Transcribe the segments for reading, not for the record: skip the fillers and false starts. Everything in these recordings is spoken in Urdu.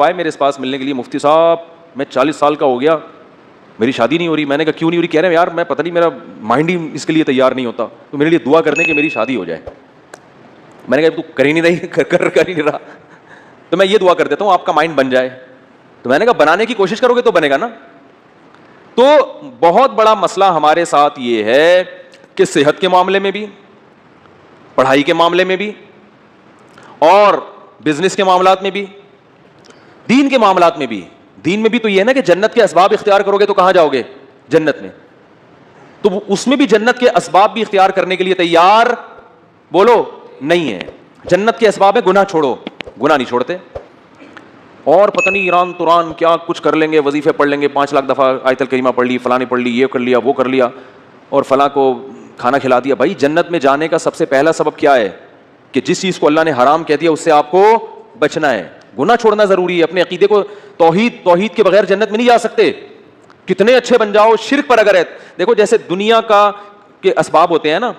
آئے میرے پاس ملنے کے لیے, مفتی صاحب میں 40 سال کا ہو گیا, میری شادی نہیں ہو رہی. میں نے کہا کیوں نہیں ہو رہی؟ کہہ رہے ہیں یار میں پتہ نہیں, میرا مائنڈ ہی اس کے لیے تیار نہیں ہوتا, تو میرے لیے دعا کر دیں کہ میری شادی ہو جائے. میں نے کہا تو کر ہی نہیں رہی, کر ہی نہیں رہا, تو میں یہ دعا کر دیتا ہوں آپ کا مائنڈ بن جائے. تو میں نے کہا بنانے کی کوشش کرو گے تو بنے گا نا. تو بہت بڑا مسئلہ ہمارے ساتھ یہ ہے کہ صحت کے معاملے میں بھی, پڑھائی کے معاملے میں بھی, اور بزنس کے معاملات میں بھی, دین کے معاملات میں بھی. دین میں بھی تو یہ ہے نا کہ جنت کے اسباب اختیار کرو گے تو کہاں جاؤ گے؟ جنت میں. تو اس میں بھی جنت کے اسباب بھی اختیار کرنے کے لیے تیار بولو نہیں ہے. جنت کے اسباب ہے گناہ چھوڑو, گناہ نہیں چھوڑتے. اور پتہ نہیں ایران توران کیا کچھ کر لیں گے, وظیفے پڑھ لیں گے, 5 لاکھ دفعہ آیت الکریمہ پڑھ لی, فلاں نے پڑھ لی, یہ کر لیا, وہ کر لیا, اور فلاں کو کھانا کھلا دیا. بھائی جنت میں جانے کا سب سے پہلا سبب کیا ہے؟ کہ جس چیز کو اللہ نے حرام کہہ دیا اس سے آپ کو بچنا ہے. گناہ چھوڑنا ضروری ہے. اپنے عقیدے کو توحید کے بغیر جنت میں نہیں جا سکتے. کتنے اچھے بن جاؤ, شرک پر اگر ہے. دیکھو جیسے دنیا کا کے اسباب ہوتے ہیں نا,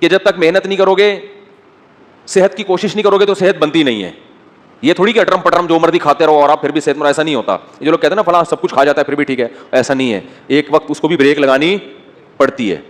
کہ جب تک محنت نہیں کرو گے, صحت کی کوشش نہیں کرو گے تو صحت بنتی نہیں ہے. یہ تھوڑی کہ اٹرم پٹرم جو مرضی کھاتے رہو اور آپ پھر بھی صحت میں, ایسا نہیں ہوتا. جو لوگ کہتے ہیں نا فلاں سب کچھ کھا جاتا ہے پھر بھی ٹھیک ہے, ایسا نہیں ہے. ایک وقت اس کو بھی بریک لگانی پڑتی ہے,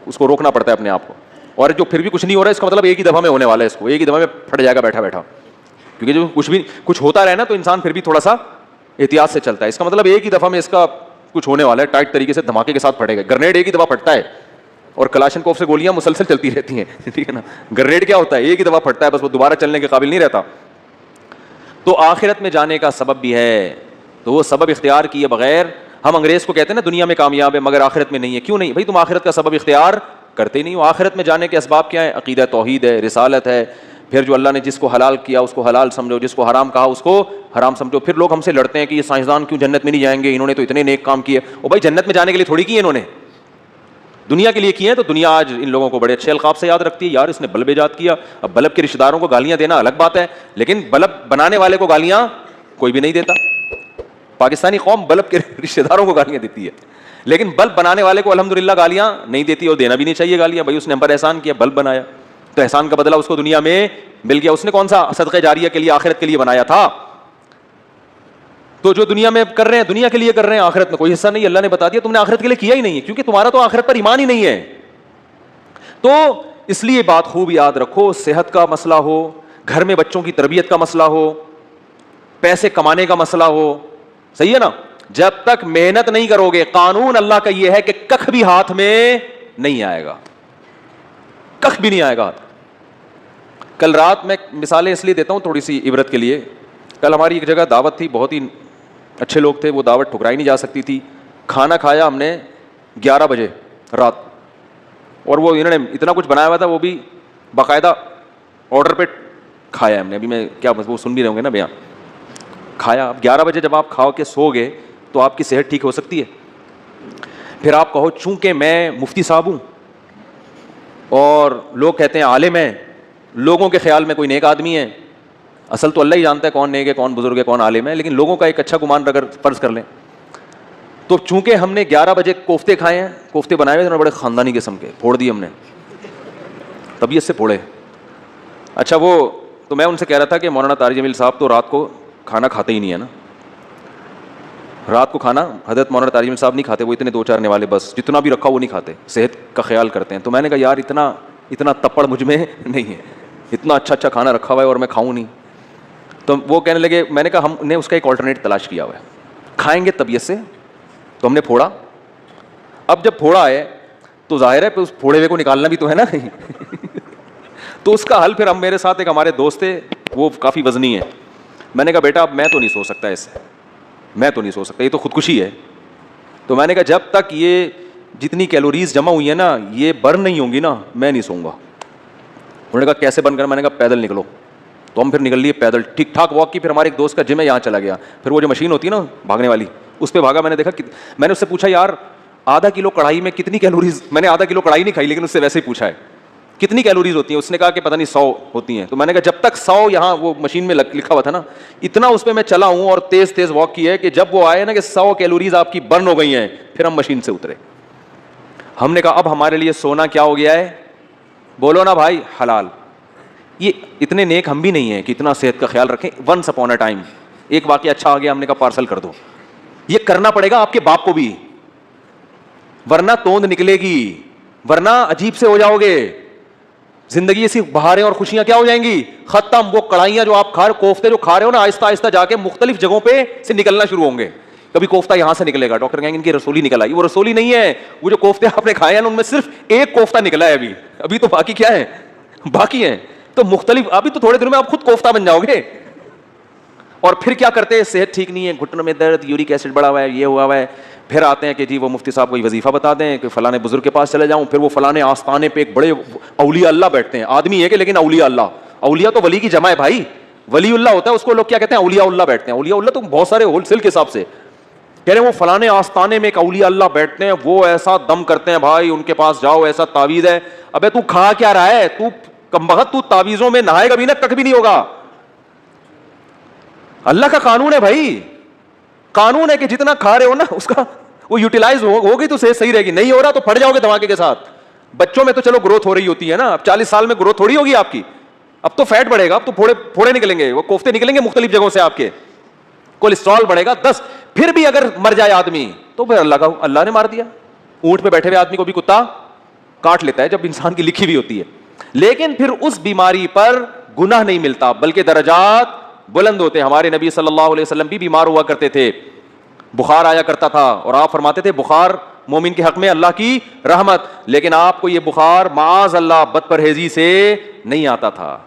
اس کو روکنا پڑتا ہے اپنے آپ کو. اور جو پھر بھی کچھ نہیں ہو رہا ہے اس کا مطلب ایک ہی دفعہ میں ہونے والا ہے, اس کو ایک ہی دفعہ میں پھٹ جائے گا بیٹھا بیٹھا. کیونکہ جو کچھ ہوتا رہے نا تو انسان پھر بھی تھوڑا سا احتیاط سے چلتا ہے. اس کا مطلب ایک ہی دفعہ میں اس کا کچھ ہونے والا ہے, ٹائٹ طریقے سے دھماکے کے ساتھ پھٹے گا. گرنیڈ ایک ہی دفعہ پھٹتا ہے, اور کلاشنکوف سے گولیاں مسلسل چلتی رہتی ہیں, ٹھیک ہے نا. گرنیڈ کیا ہوتا ہے؟ ایک ہی دفعہ پھٹتا ہے بس, وہ دوبارہ چلنے کے قابل نہیں رہتا. تو آخرت میں جانے کا سبب بھی ہے, تو وہ سبب اختیار کیے بغیر ہم انگریز کو کہتے ہیں نا دنیا میں کامیاب ہے مگر آخرت میں نہیں ہے. کیوں نہیں بھائی؟ تم آخرت کا سبب اختیار کرتے ہی نہیں ہو. آخرت میں جانے کے اسباب کیا ہیں؟ عقیدہ توحید ہے, رسالت ہے. پھر جو اللہ نے جس کو حلال کیا اس کو حلال سمجھو, جس کو حرام کہا اس کو حرام سمجھو. پھر لوگ ہم سے لڑتے ہیں کہ یہ سائنسدان کیوں جنت میں نہیں جائیں گے, انہوں نے تو اتنے نیک کام کیے. او بھائی جنت میں جانے کے لیے تھوڑی کیے انہوں نے, دنیا کے لیے کیے ہیں. تو دنیا آج ان لوگوں کو بڑے اچھے القاب سے یاد رکھتی ہے, یار اس نے بلب ایجاد کیا. اب بلب کے رشتہ داروں کو گالیاں دینا الگ بات ہے, لیکن بلب بنانے والے کو گالیاں کوئی بھی نہیں دیتا. پاکستانی قوم بلب کے رشتہ داروں کو گالیاں دیتی ہے, لیکن بلب بنانے والے کو الحمدللہ گالیاں نہیں دیتی, اور دینا بھی نہیں چاہیے گالیاں. بھائی اس نے ہم پر احسان کیا, بلب بنایا, تو احسان کا بدلہ اس کو دنیا میں مل گیا. اس نے کون سا صدقہ جاریہ کے لیے آخرت کے لیے بنایا تھا. تو جو دنیا میں کر رہے ہیں دنیا کے لیے کر رہے ہیں, آخرت میں کوئی حصہ نہیں. اللہ نے بتا دیا تم نے آخرت کے لیے کیا ہی نہیں ہے, کیونکہ تمہارا تو آخرت پر ایمان ہی نہیں ہے. تو اس لیے بات خوب یاد رکھو, صحت کا مسئلہ ہو, گھر میں بچوں کی تربیت کا مسئلہ ہو, پیسے کمانے کا مسئلہ ہو, صحیح ہے نا, جب تک محنت نہیں کرو گے, قانون اللہ کا یہ ہے کہ کخ بھی ہاتھ میں نہیں آئے گا, کخ بھی نہیں آئے گا. کل رات میں مثالیں اس لیے دیتا ہوں تھوڑی سی عبرت کے لیے. کل ہماری ایک جگہ دعوت تھی, بہت ہی اچھے لوگ تھے, وہ دعوت ٹھکرائی نہیں جا سکتی تھی. کھانا کھایا ہم نے 11 بجے رات, اور وہ انہوں نے اتنا کچھ بنایا ہوا تھا, وہ بھی باقاعدہ آرڈر پہ کھایا ہم نے. ابھی میں کیا وہ سن بھی رہے ہوں گے نا بیان. کھایا, اب 11 بجے جب آپ کھاؤ کے سو گئے تو آپ کی صحت ٹھیک ہو سکتی ہے؟ پھر آپ کہو چونکہ میں مفتی صاحب ہوں اور لوگ کہتے ہیں عالم ہیں, لوگوں کے خیال میں کوئی نیک آدمی ہے, اصل تو اللہ ہی جانتا ہے کون نیک ہے, کون بزرگ ہے, کون عالم ہے, لیکن لوگوں کا ایک اچھا گمان اگر فرض کر لیں تو چونکہ ہم نے 11 بجے کوفتے کھائے ہیں, کوفتے بنائے ہوئے بڑے خاندانی قسم کے, پھوڑ دیے ہم نے, طبیعت سے پھوڑے. اچھا وہ تو میں ان سے کہہ رہا تھا کہ مولانا طارق جمیل صاحب تو رات کو کھانا کھاتے ہی نہیں ہے نا, رات کو کھانا حضرت مولانا طارق جمیل صاحب نہیں کھاتے, وہ اتنے 2-4 نے والے بس, جتنا بھی رکھا وہ نہیں کھاتے, صحت کا خیال کرتے ہیں. تو میں نے کہا یار اتنا تپڑ مجھ میں نہیں ہے, اتنا اچھا کھانا رکھا ہوا ہے اور میں کھاؤں نہیں. تو وہ کہنے لگے, میں نے کہا ہم نے اس کا ایک آلٹرنیٹ تلاش کیا ہوا ہے, کھائیں گے طبیعت سے. تو ہم نے پھوڑا. اب جب پھوڑا ہے تو ظاہر ہے اس پھوڑے ہوئے کو نکالنا بھی تو ہے نا. تو اس کا حل پھر ہم, میرے ساتھ ایک ہمارے دوست تھے, وہ کافی وزنی ہے. میں نے کہا بیٹا اب میں تو نہیں سو سکتا ایسے, میں تو نہیں سو سکتا, یہ تو خودکشی ہے. تو میں نے کہا جب تک یہ جتنی کیلوریز جمع ہوئی ہیں نا یہ برن نہیں ہوں گی نا میں نہیں سوؤں گا. انہوں نے کہا کیسے برن کرنا؟ میں نے کہا پیدل نکلو. تو ہم پھر نکل لیے پیدل, ٹھیک ٹھاک واک کی. پھر ہمارے ایک دوست کا جم ہے یہاں چلا گیا, پھر وہ جو مشین ہوتی ہے نا بھاگنے والی اس پہ بھاگا. میں نے دیکھا, میں نے اس سے پوچھا یار آدھا کلو کڑھائی میں کتنی کیلوریز, میں نے آدھا کلو کڑھائی نہیں کھائی لیکن اس سے ویسے ہی پوچھا ہے کتنی کیلوریز ہوتی ہیں. اس نے کہا کہ پتہ نہیں 100 ہوتی ہیں. تو میں نے کہا جب تک 100 یہاں وہ مشین میں لکھا ہوا تھا نا اتنا اس پہ میں چلا ہوں اور تیز واک کی ہے کہ جب وہ آئے نا کہ 100 کیلوریز آپ کی برن ہو گئی ہیں پھر ہم مشین سے اترے. ہم نے کہا اب ہمارے لیے سونا کیا ہو گیا ہے؟ بولو نا بھائی, حلال. یہ اتنے نیک ہم بھی نہیں ہیں کہ اتنا صحت کا خیال رکھیں. ونس اپون اے ٹائم ایک واقعہ اچھا آ گیا, ہم نے کہا پارسل کر دو. یہ کرنا پڑے گا آپ کے باپ کو بھی, ورنہ توند نکلے گی, ورنہ عجیب سے ہو جاؤ گے. زندگی ایسی بہاریں اور خوشیاں کیا ہو جائیں گی, ختم. وہ کڑھائیاں جو آپ کھا رہے, کوفتے جو کھا رہے ہو نا, آہستہ آہستہ جا کے مختلف جگہوں پہ سے نکلنا شروع ہوں گے. کبھی کوفتہ یہاں سے نکلے گا, ڈاکٹر کہیں گے ان کی رسولی نکل آئی. وہ رسولی نہیں ہے, وہ جو کوفتے آپ نے کھائے ہیں ان میں صرف ایک کوفتہ نکلا ہے ابھی تو باقی کیا ہے, باقی ہیں. تو مختلف, ابھی تو تھوڑے دنوں میں آپ خود کوفتہ بن جاؤ گے. اور پھر کیا کرتے ہیں, صحت ٹھیک نہیں ہے, گھٹنوں میں درد, یورک ایسڈ بڑھا ہوا ہے, یہ ہوا ہوا ہے. پھر آتے ہیں کہ جی وہ مفتی صاحب کوئی وظیفہ بتا دیں کہ فلاں بزرگ کے پاس چلے جاؤں. پھر وہ فلاں آستانے پہ ایک بڑے اولیاء اللہ بیٹھتے ہیں, آدمی ہے کہ لیکن اولیاء اللہ. اولیاء تو ولی کی جمع ہے بھائی, ولی اللہ ہوتا ہے, اس کو لوگ کیا کہتے ہیں, اولیاء اللہ بیٹھتے ہیں. اولیاء اللہ تو بہت سارے ہول سیل کے حساب سے کہہ رہے ہیں. وہ فلاں آستانے میں ایک اولیاء اللہ بیٹھتے ہیں, وہ ایسا دم کرتے ہیں بھائی, ان کے پاس جاؤ, ایسا تعویذ ہے. ابے تو کھا کیا رہا ہے, تو کمبخت, تو تعویذوں میں نہائے گا بھی نا, کک بھی نہیں ہوگا. اللہ کا قانون ہے بھائی, قانون ہے کہ جتنا کھا رہے ہو نا اس کا وہ یوٹیلائز ہوگی تو صحت صحیح رہے گی. نہیں ہو رہا تو پھٹ جاؤ گے دھماکے کے ساتھ. بچوں میں تو چلو گروتھ ہو رہی ہوتی ہے نا, اب 40 سال میں گروتھ تھوڑی ہوگی آپ کی, اب تو فیٹ بڑھے گا, اب تو پھوڑے نکلیں گے, وہ کوفتے نکلیں گے مختلف جگہوں سے آپ کے, کولیسٹرول بڑھے گا 10. پھر بھی اگر مر جائے آدمی تو پھر اللہ نے مار دیا. اونٹ پہ بیٹھے ہوئے آدمی کو بھی کتا کاٹ لیتا ہے جب انسان کی لکھی بھی ہوتی ہے. لیکن پھر اس بیماری پر گناہ نہیں ملتا بلکہ درجات بلند ہوتے ہیں. ہمارے نبی صلی اللہ علیہ وسلم بھی بیمار ہوا کرتے تھے, بخار آیا کرتا تھا, اور آپ فرماتے تھے بخار مومن کے حق میں اللہ کی رحمت. لیکن آپ کو یہ بخار معاذ اللہ بد پرہیزی سے نہیں آتا تھا.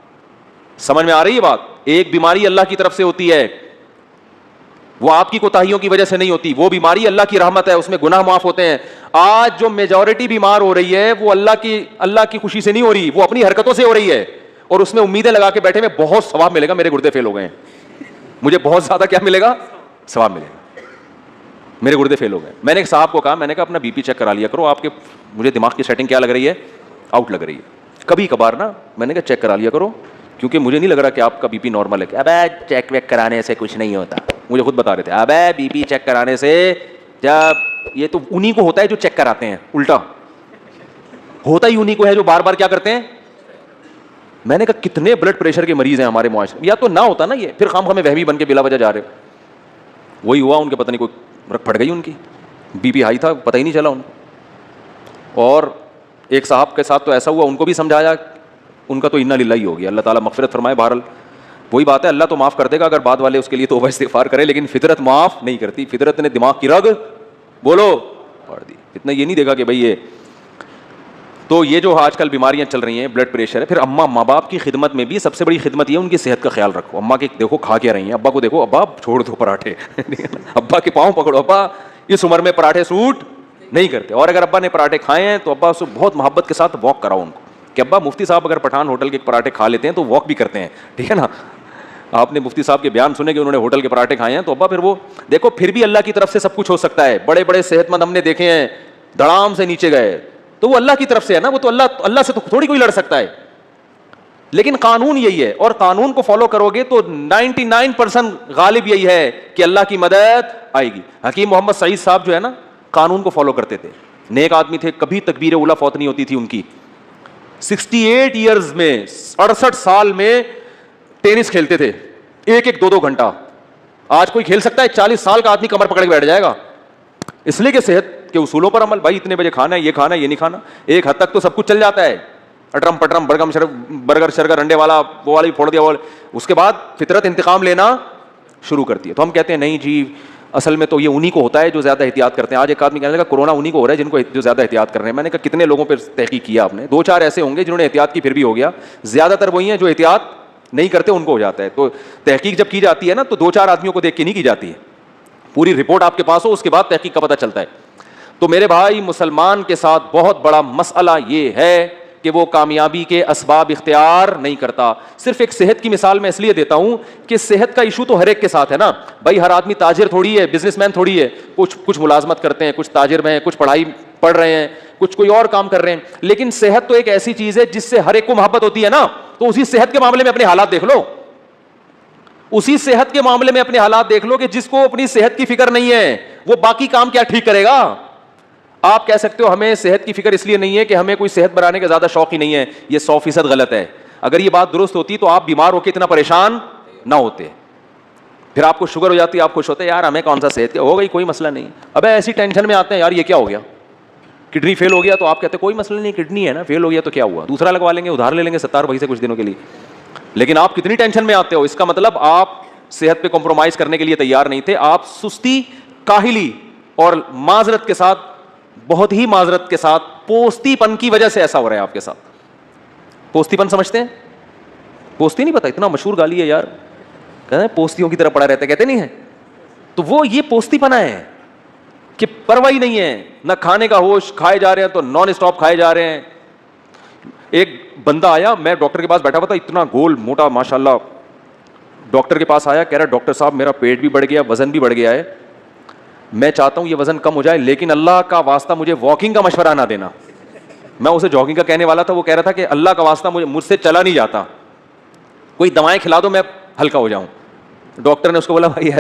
سمجھ میں آ رہی ہے بات؟ ایک بیماری اللہ کی طرف سے ہوتی ہے, وہ آپ کی کوتاہیوں کی وجہ سے نہیں ہوتی. وہ بیماری اللہ کی رحمت ہے, اس میں گناہ معاف ہوتے ہیں. آج جو میجورٹی بیمار ہو رہی ہے وہ اللہ کی خوشی سے نہیں ہو رہی, وہ اپنی حرکتوں سے ہو رہی ہے, اور اس میں امیدیں لگا کے بیٹھے میں بہت ثواب ملے گا, میرے گردے فیل ہو گئے ہیں, مجھے بہت زیادہ کیا ملے گا, ثواب ملے گا, میرے گردے فیل ہو گئے. میں نے ایک صاحب کو کہا, میں نے کہا اپنا بی پی چیک کرا لیا کرو, آپ کے مجھے دماغ کی سیٹنگ کیا لگ رہی ہے, آؤٹ لگ رہی ہے. کبھی کبھار نا میں نے کہا چیک کرا لیا کرو, کیونکہ مجھے نہیں لگ رہا کہ آپ کا بی پی نارمل ہے. ابے چیک ویک کرانے سے کچھ نہیں ہوتا, مجھے خود بتا رہے تھے. ابے بی پی چیک کرانے سے, جب یہ تو انہی کو ہوتا ہے جو چیک کراتے ہیں, الٹا ہوتا ہی انہی کو ہے جو بار بار کیا کرتے ہیں. میں نے کہا کتنے بلڈ پریشر کے مریض ہیں ہمارے معاشرے میں, یا تو نہ ہوتا نا یہ, پھر خام خامے وہمی بن کے بلا وجہ جا رہے. وہی ہوا, ان کے پتہ نہیں کوئی رکھ پڑ گئی, ان کی بی پی ہائی تھا, پتہ ہی نہیں چلا ان کو. اور ایک صاحب کے ساتھ تو ایسا ہوا, ان کو بھی سمجھایا, ان کا تو انا للہ ہی ہو گیا, اللہ تعالیٰ مغفرت فرمائے. بہرحال وہی بات ہے, اللہ تو معاف کر دے گا اگر بعد والے اس کے لیے توبہ استغفار کرے, لیکن فطرت معاف نہیں کرتی. فطرت نے دماغ کی رگ بولو پاڑ دی, اتنا یہ نہیں دیکھا کہ بھائی یہ. تو یہ جو آج کل بیماریاں چل رہی ہیں, بلڈ پریشر ہے. پھر اماں ماں باپ کی خدمت میں بھی سب سے بڑی خدمت یہ ہے ان کی صحت کا خیال رکھو. اماں کے دیکھو کھا کیا رہی ہیں, ابا کو دیکھو, ابا چھوڑ دو پراٹھے, ابا کے پاؤں پکڑو, ابا اس عمر میں پراٹھے سوٹ نہیں کرتے. اور اگر ابا نے پراٹھے کھائے ہیں تو ابا اس کو بہت محبت کے ساتھ واک کراؤ ان کو, کہ ابا مفتی صاحب اگر پٹھان ہوٹل کے پراٹھے کھا لیتے ہیں تو واک بھی کرتے ہیں, ٹھیک ہے نا. آپ نے مفتی صاحب کے بیان سنے کہ انہوں نے ہوٹل کے پراٹھے کھائے ہیں, تو ابا پھر وہ دیکھو, پھر بھی اللہ کی طرف سے سب کچھ ہو سکتا ہے. بڑے بڑے صحت مند ہم نے دیکھے ہیں, دھڑام سے نیچے گئے, تو وہ اللہ کی طرف سے ہے نا, وہ تو اللہ سے تو تھوڑی کوئی لڑ سکتا ہے. لیکن قانون یہی ہے, اور قانون کو فالو کرو گے تو 99% غالب یہی ہے کہ اللہ کی مدد آئے گی. حکیم محمد سعید صاحب جو ہے نا, قانون کو فالو کرتے تھے, نیک آدمی تھے, کبھی تکبیر اولیٰ فوت نہیں ہوتی تھی ان کی. 68 ایئرز میں 68 سال میں ٹینس کھیلتے تھے, ایک 2 گھنٹہ. آج کوئی کھیل سکتا ہے؟ 40 سال کا آدمی کمر پکڑ کے بیٹھ جائے گا, اس لیے کہ صحت کے اصولوں پر عمل. بھائی اتنے بجے کھانا ہے, یہ کھانا ہے, یہ نہیں کھانا. ایک حد تک تو سب کچھ چل جاتا ہے, اٹرم پٹرم برگر شرگر انڈے والا وہ والا بھی پھوڑ دیا. اس کے بعد فطرت انتقام لینا شروع کرتی ہے. تو ہم کہتے ہیں نہیں جی, اصل میں تو یہ انہی کو ہوتا ہے جو زیادہ احتیاط کرتے ہیں. آج ایک آدمی کہنے لگا کورونا انہی کو ہو رہا ہے جن کو جو زیادہ احتیاط کر رہے ہیں. میں نے کہا کتنے لوگوں پہ تحقیق کیا آپ نے؟ 2-4 ایسے ہوں گے جنہوں نے احتیاط کی پھر بھی ہو گیا, زیادہ تر وہی ہیں جو احتیاط نہیں کرتے ان کو ہو جاتا ہے. تو تحقیق جب کی جاتی ہے نا تو 2-4 آدمیوں کو دیکھ کے نہیں کی جاتی ہے, پوری رپورٹ آپ کے پاس ہو اس کے بعد تحقیق کا پتہ چلتا ہے. تو میرے بھائی, مسلمان کے ساتھ بہت بڑا مسئلہ یہ ہے کہ وہ کامیابی کے اسباب اختیار نہیں کرتا. صرف ایک صحت کی مثال میں اس لیے دیتا ہوں کہ صحت کا ایشو تو ہر ایک کے ساتھ ہے نا بھائی. ہر آدمی تاجر تھوڑی ہے, بزنس مین تھوڑی ہے. کچھ ملازمت کرتے ہیں, کچھ تاجر میں ہیں, کچھ پڑھائی پڑھ رہے ہیں, کچھ کوئی اور کام کر رہے ہیں. لیکن صحت تو ایک ایسی چیز ہے جس سے ہر ایک کو محبت ہوتی ہے نا. تو اسی صحت کے معاملے میں اپنے حالات دیکھ لو, اسی صحت کے معاملے میں اپنے حالات دیکھ لو کہ جس کو اپنی صحت کی فکر نہیں ہے وہ باقی کام کیا ٹھیک کرے گا. آپ کہہ سکتے ہو ہمیں صحت کی فکر اس لیے نہیں ہے کہ ہمیں کوئی صحت بنانے کا زیادہ شوق ہی نہیں ہے. یہ 100% غلط ہے. اگر یہ بات درست ہوتی تو آپ بیمار ہو کے اتنا پریشان نہ ہوتے. پھر آپ کو شوگر ہو جاتی ہے, آپ خوش ہوتے ہیں, یار ہمیں کون سا صحت ہو گئی, کوئی مسئلہ نہیں. ابے ایسی ٹینشن میں آتے ہیں, یار یہ کیا ہو گیا, کڈنی فیل ہو گیا, تو آپ کہتے ہیں کوئی مسئلہ نہیں, کڈنی ہے نا, فیل ہو گیا تو کیا ہوا, دوسرا لگوا لیں گے, ادھار لے لیں گے 70 روپئے سے کچھ دنوں کے لیے. لیکن آپ کتنی ٹینشن میں آتے ہو, اس کا مطلب آپ صحت پہ کمپرومائز کرنے کے لیے تیار نہیں تھے. آپ سستی, کاہلی اور معذرت کے ساتھ, بہت ہی معذرت کے ساتھ, پوستی پن کی وجہ سے ایسا ہو رہا ہے آپ کے ساتھ. پوستی پن سمجھتے ہیں؟ پوستی نہیں پتا, اتنا مشہور گالی ہے یار, کہتے ہیں پوستیوں کی طرح پڑا رہتا ہے, کہتے نہیں ہے, تو وہ یہ پوستی پنا ہے کہ پرواہ نہیں ہے, نہ کھانے کا ہوش, کھائے جا رہے ہیں تو نان اسٹاپ کھائے جا رہے ہیں. ایک بندہ آیا, میں ڈاکٹر کے پاس بیٹھا ہوا تھا, اتنا گول موٹا ماشاءاللہ, ڈاکٹر کے پاس آیا, کہہ رہا ڈاکٹر صاحب میرا پیٹ بھی بڑھ گیا, وزن بھی بڑھ گیا ہے, میں چاہتا ہوں یہ وزن کم ہو جائے, لیکن اللہ کا واسطہ مجھے واکنگ کا مشورہ نہ دینا. میں اسے جاگنگ کا کہنے والا تھا, وہ کہہ رہا تھا کہ اللہ کا واسطہ مجھ سے چلا نہیں جاتا, کوئی دوائیں کھلا دو میں ہلکا ہو جاؤں. ڈاکٹر نے اس کو بولا بھائی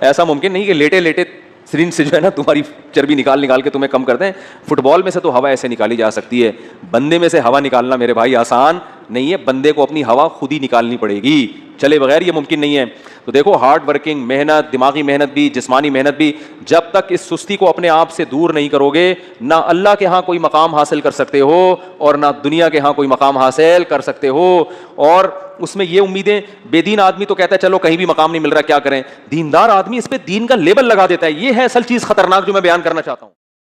ایسا ممکن نہیں کہ لیٹے لیٹے سرنج سے جو ہے نا تمہاری چربی نکال کے تمہیں کم کر دیں. فٹ بال میں سے تو ہوا ایسے نکالی جا سکتی ہے, بندے میں سے ہوا نکالنا میرے بھائی آسان نہیں ہے, بندے کو اپنی ہوا خود ہی نکالنی پڑے گی, چلے بغیر یہ ممکن نہیں ہے. تو دیکھو ہارڈ ورکنگ, محنت, دماغی محنت بھی, جسمانی محنت بھی, جب تک اس سستی کو اپنے آپ سے دور نہیں کرو گے, نہ اللہ کے ہاں کوئی مقام حاصل کر سکتے ہو اور نہ دنیا کے ہاں کوئی مقام حاصل کر سکتے ہو. اور اس میں یہ امیدیں, بے دین آدمی تو کہتا ہے چلو کہیں بھی مقام نہیں مل رہا کیا کریں, دیندار آدمی اس پہ دین کا لیبل لگا دیتا ہے. یہ ہے اصل چیز خطرناک جو میں بیان کرنا چاہتا ہوں.